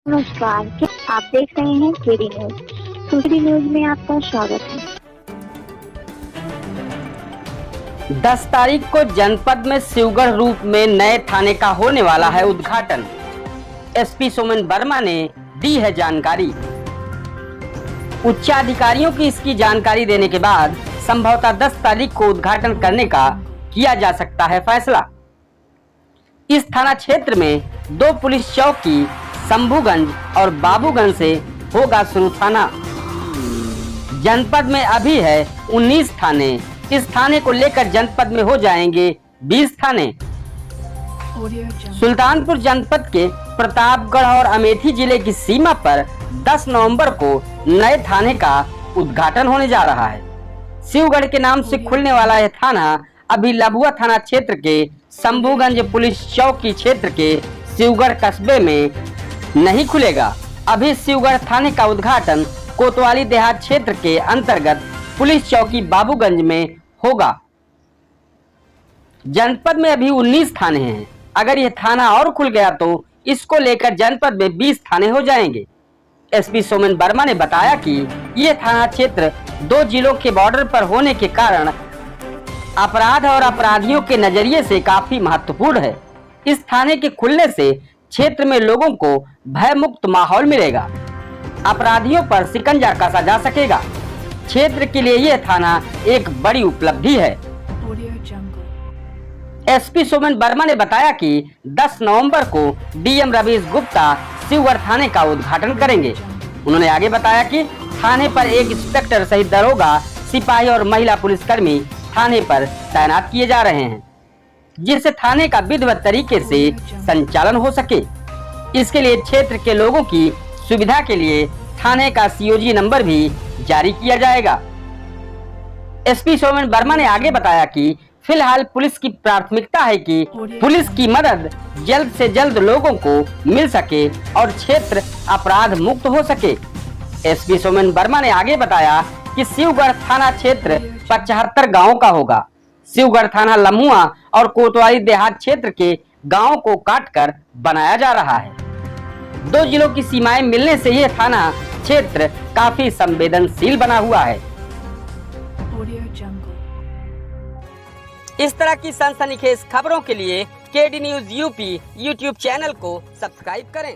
नमस्कार, आप देख रहे हैं केडी न्यूज। केडी न्यूज में आपका स्वागत है। 10 तारीख को जनपद में शिवगढ़ रूप में नए थाने का होने वाला है उद्घाटन। एसपी सोमेन वर्मा ने दी है जानकारी। उच्चाधिकारियों की इसकी जानकारी देने के बाद संभवतः 10 तारीख को उद्घाटन करने का किया जा सकता है फैसला। इस थाना क्षेत्र में 2 पुलिस चौकी शंभूगंज और बाबूगंज से होगा शुरू थाना। जनपद में अभी है 19 थाने। इस थाने को लेकर जनपद में हो जाएंगे 20 थाने। सुल्तानपुर जनपद के प्रतापगढ़ और अमेठी जिले की सीमा पर 10 नवंबर को नए थाने का उद्घाटन होने जा रहा है। शिवगढ़ के नाम से खुलने वाला यह थाना अभी लबुआ थाना क्षेत्र के शंभूगंज पुलिस चौकी क्षेत्र के शिवगढ़ कस्बे में नहीं खुलेगा। अभी शिवगढ़ थाने का उद्घाटन कोतवाली देहात क्षेत्र के अंतर्गत पुलिस चौकी बाबूगंज में होगा। जनपद में अभी 19 थाने हैं। अगर यह थाना और खुल गया तो इसको लेकर जनपद में 20 थाने हो जाएंगे। एसपी सोमेन वर्मा ने बताया कि यह थाना क्षेत्र 2 जिलों के बॉर्डर पर होने के कारण अपराध और अपराधियों के नजरिए से काफी महत्वपूर्ण है। इस थाने के खुलने से क्षेत्र में लोगों को भय मुक्त माहौल मिलेगा। अपराधियों पर शिकंजा कसा जा सकेगा। क्षेत्र के लिए यह थाना एक बड़ी उपलब्धि है। एसपी सोमेन वर्मा ने बताया कि 10 नवंबर को डीएम रवीश गुप्ता शिवगढ़ थाने का उद्घाटन करेंगे। उन्होंने आगे बताया कि थाने पर एक इंस्पेक्टर सहित दरोगा, सिपाही और महिला पुलिसकर्मी थाने पर तैनात किए जा रहे हैं, जिससे थाने का विधिवत तरीके से संचालन हो सके। इसके लिए क्षेत्र के लोगों की सुविधा के लिए थाने का सीओजी नंबर भी जारी किया जाएगा। एसपी सोमेन वर्मा ने आगे बताया कि फिलहाल पुलिस की प्राथमिकता है कि पुलिस की मदद जल्द से जल्द लोगों को मिल सके और क्षेत्र अपराध मुक्त हो सके। एसपी सोमेन वर्मा ने आगे बताया कि शिवगढ़ थाना क्षेत्र 75 गाँव का होगा। शिवगढ़ थाना लमुआ और कोतवाली देहात क्षेत्र के गांवों को काटकर बनाया जा रहा है। 2 जिलों की सीमाएं मिलने से यह थाना क्षेत्र काफी संवेदनशील बना हुआ है। इस तरह की सनसनीखेज खबरों के लिए KD news UP YouTube channel को सब्सक्राइब करें।